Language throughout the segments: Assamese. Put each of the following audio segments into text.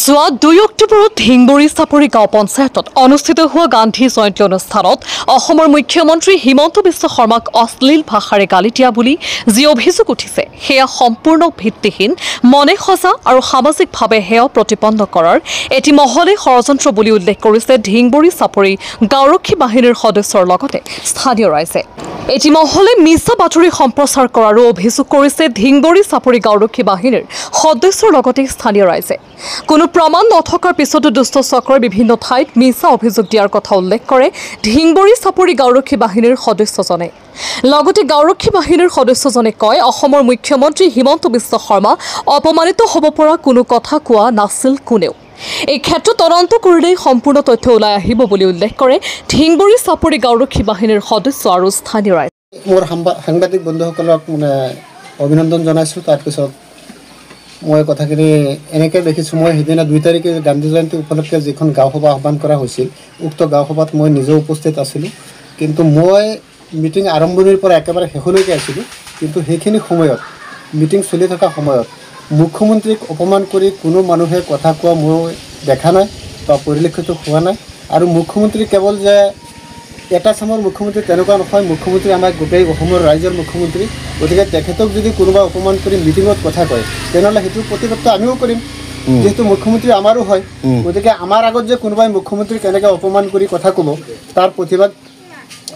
যোৱা 2 অক্টোবৰত ঢিংবুৰী চাপৰি গাঁও পঞ্চায়তত অনুষ্ঠিত হোৱা গান্ধী জয়ন্তী অনুষ্ঠানত অসমৰ মুখ্যমন্ত্ৰী হিমন্ত বিশ্ব শৰ্মাক অশ্লীল ভাষাৰে গালি দিয়া বুলি যি অভিযোগ উঠিছে সেয়া সম্পূৰ্ণ ভিত্তিহীন মনে সজা আৰু সামাজিকভাৱে হেয় প্ৰতিপন্ন কৰাৰ এটি মহলে ষড়যন্ত্ৰ বুলি উল্লেখ কৰিছে ঢিংবুৰী চাপৰি গাঁওৰক্ষী বাহিনীৰ সদস্যৰ লগতে স্থানীয় ৰাইজে। এটি মহলে মিছা বাতৰি সম্প্ৰচাৰ কৰাৰো অভিযোগ কৰিছে ঢিংবুৰী চাপৰি গাঁওৰক্ষী বাহিনীৰ সদস্যৰ লগতে স্থানীয় ৰাইজে। কোনো প্ৰমাণ নথকাৰ পিছতো দুষ্ট চক্ৰৰ বিভিন্ন ঠাইত মিছা অভিযোগ দিয়াৰ কথা উল্লেখ কৰে ঢিংবুৰী চাপৰি গাঁওৰক্ষী বাহিনীৰ সদস্যজনে। লগতে গাঁওৰক্ষী বাহিনীৰ সদস্যজনে কয় অসমৰ মুখ্যমন্ত্ৰী হিমন্ত বিশ্ব শৰ্মা অপমানিত হ'ব পৰা কোনো কথা কোৱা নাছিল কোনেও। এই ক্ষেত্ৰত তদন্ত কৰিলেই সম্পূৰ্ণ তথ্য ওলাই আহিব বুলি উল্লেখ কৰে ঢিংবুৰী চাপৰি গাঁওৰক্ষী বাহিনীৰ সদস্য আৰু স্থানীয় ৰাইজ। মোৰ সাংবাদিক বন্ধুসকলক অভিনন্দন জনাইছোঁ। তাৰপিছত মই কথাখিনি এনেকৈ দেখিছোঁ, মই সেইদিনা 2 তাৰিখে গান্ধী জয়ন্তী উপলক্ষে যিখন গাঁও সভা আহ্বান কৰা হৈছিল উক্ত গাঁও সভাত মই নিজেও উপস্থিত আছিলোঁ। কিন্তু মই মিটিং আৰম্ভণিৰ পৰা একেবাৰে শেষলৈকে আছিলোঁ। কিন্তু সেইখিনি সময়ত মিটিং চলি থকা সময়ত মুখ্যমন্ত্ৰীক অপমান কৰি কোনো মানুহে কথা কোৱা মই দেখা নাই বা পৰিলক্ষিত হোৱা নাই। আৰু মুখ্যমন্ত্ৰী কেৱল যে এটা চামৰ মুখ্যমন্ত্ৰী তেনেকুৱা নহয়, মুখ্যমন্ত্ৰী আমাৰ গোটেই অসমৰ ৰাইজৰ মুখ্যমন্ত্ৰী। গতিকে তেখেতক যদি কোনোবা অপমান কৰি মিটিঙত কথা কয় তেনেহ'লে সেইটোৰ প্ৰতিবাদটো আমিও কৰিম, যিহেতু মুখ্যমন্ত্ৰী আমাৰো হয়। গতিকে আমাৰ আগত যে কোনোবাই মুখ্যমন্ত্ৰী কেনেকৈ অপমান কৰি কথা ক'ব তাৰ প্ৰতিবাদ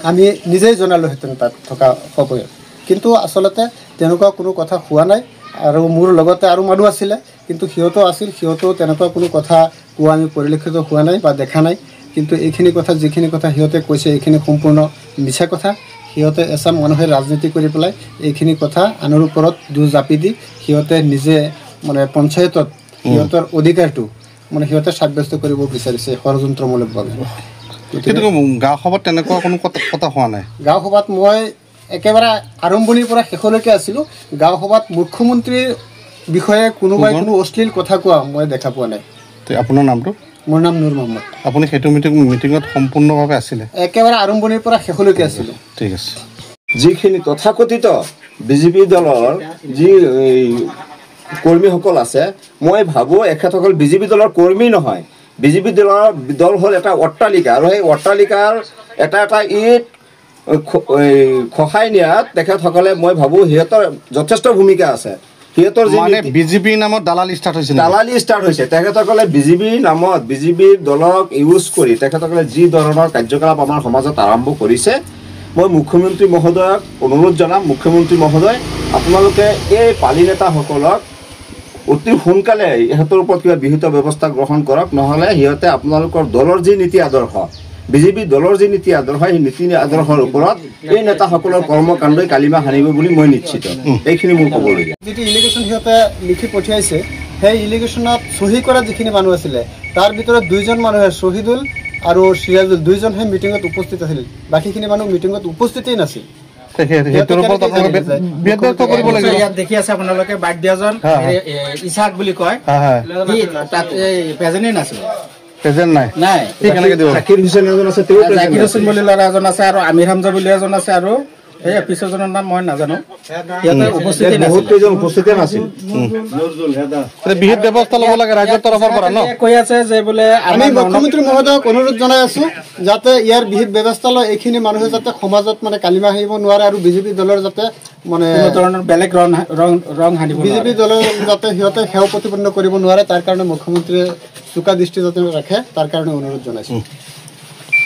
আমি নিজেই জনালোহেঁতেন তাত থকা সময়ত। কিন্তু আচলতে তেনেকুৱা কোনো কথা হোৱা নাই। আৰু মোৰ লগতে আৰু মানুহ আছিলে, কিন্তু সিহঁতো আছিল, সিহঁতেও তেনেকুৱা কোনো কথা কোৱা আমি পৰিলক্ষিত হোৱা নাই বা দেখা নাই। কিন্তু এইখিনি কথা যিখিনি কথা সিহঁতে কৈছে এইখিনি সম্পূৰ্ণ মিছা কথা। সিহঁতে এচাম মানুহে ৰাজনীতি কৰি পেলাই এইখিনি কথা আনৰ ওপৰত দোষ জাপি দি সিহঁতে নিজে পঞ্চায়তত সিহঁতৰ অধিকাৰটো সিহঁতে সাব্যস্ত কৰিব বিচাৰিছে ষড়যন্ত্ৰমূলকভাৱে। গাঁও সভাত তেনেকুৱা কোনো কথা হোৱা নাই। গাঁও সভাত মই একেবাৰে আৰম্ভণিৰ পৰা শেষলৈকে আছিলোঁ। গাঁও সভাত মুখ্যমন্ত্ৰীৰ বিষয়ে কোনোবাই কোনো অশ্লীল কথা কোৱা মই দেখা পোৱা নাই। আপোনাৰ নামটো? মোৰ নাম নুৰ মহম্মদ। আপুনি সেইটো মিটিঙত সম্পূৰ্ণভাৱে আছিলে? একেবাৰে আৰম্ভণিৰ পৰা শেষলৈকে আছিলোঁ। ঠিক আছে। যিখিনি তথাকথিত বিজেপি দলৰ যি কৰ্মীসকল আছে, মই ভাবোঁ এখেতসকল বিজেপি দলৰ কৰ্মী নহয়। বিজেপি দল হ'ল এটা অট্টালিকা, আৰু সেই অট্টালিকাৰ এটা ইট খহাই নিয়াত তেখেতসকলে মই ভাবোঁ সিহঁতৰ যথেষ্ট ভূমিকা আছে। সিহঁতৰ বিজেপিৰ নামত দালালি ষ্টাৰ্ট হৈছে। তেখেতসকলে বিজেপিৰ নামত বিজেপিৰ দলক ইউজ কৰি তেখেতসকলে যি ধৰণৰ কাৰ্যকলাপ আমাৰ সমাজত আৰম্ভ কৰিছে, মই মুখ্যমন্ত্ৰী মহোদয়ক অনুৰোধ জনাম, মুখ্যমন্ত্ৰী মহোদয় আপোনালোকে এই পালি নেতাসকলক অতি সোনকালে ইহঁতৰ ওপৰত কিবা বিহিত ব্যৱস্থা গ্ৰহণ কৰক, নহ'লে সিহঁতে আপোনালোকৰ দলৰ যি নীতি আদৰ্শ, বিজেপি দলৰ যি নীতি আদৰ্শ, সেই নীতি আদৰ্শৰ ওপৰত এই নেতাসকলৰ কৰ্মকাণ্ডই কালিমা সানিব বুলি মই নিশ্চিত। এইখিনি মোৰ ক'বলগীয়া। যিটো ইলিগেশ্যন সিহঁতে লিখি পঠিয়াইছে, সেই ইলিগেশ্যনত চহী কৰা যিখিনি মানুহ আছিলে তাৰ ভিতৰত 2জন মানুহে, শহীদুল আৰু সিৰাজুল, 2জন সেই মিটিঙত উপস্থিত আছিল। বাকীখিনি মানুহ মিটিঙত উপস্থিতেই নাছিল। দেখি আছে আপোনালোকে বাদ্যজন ইছাক বুলি কয়, তাত প্ৰেজেণ্টেই নাছিল। জাকিৰ হুছেইন বুলি ল'ৰা এজন আছে, আৰু আমিৰ হামজা বুলি এজন আছে, আৰু সেই অফিচাৰজনৰ নাম মই নাজানো। উপস্থিত নাছিল। বিহিত ব্যৱস্থা ল'ব লাগে ৰাজ্যৰ তৰফৰ পৰা ন? কৈ আছে যে বোলে আমি মুখ্যমন্ত্ৰী মহোদয়ক অনুৰোধ জনাই আছো যাতে ইয়াৰ বিহিত ব্যৱস্থা লয়, এইখিনি মানুহে যাতে সমাজত কালিমা হাঁহিব নোৱাৰে, আৰু বিজেপি দলৰ যাতে ধৰণৰ বেলেগ ৰং হানিব, বিজেপি দলৰ যাতে সিহঁতে সেৱা প্ৰতিপন্ন কৰিব নোৱাৰে, তাৰ কাৰণে মুখ্যমন্ত্ৰীয়ে চোকা দৃষ্টি যাতে ৰাখে, তাৰ কাৰণে অনুৰোধ জনাইছো।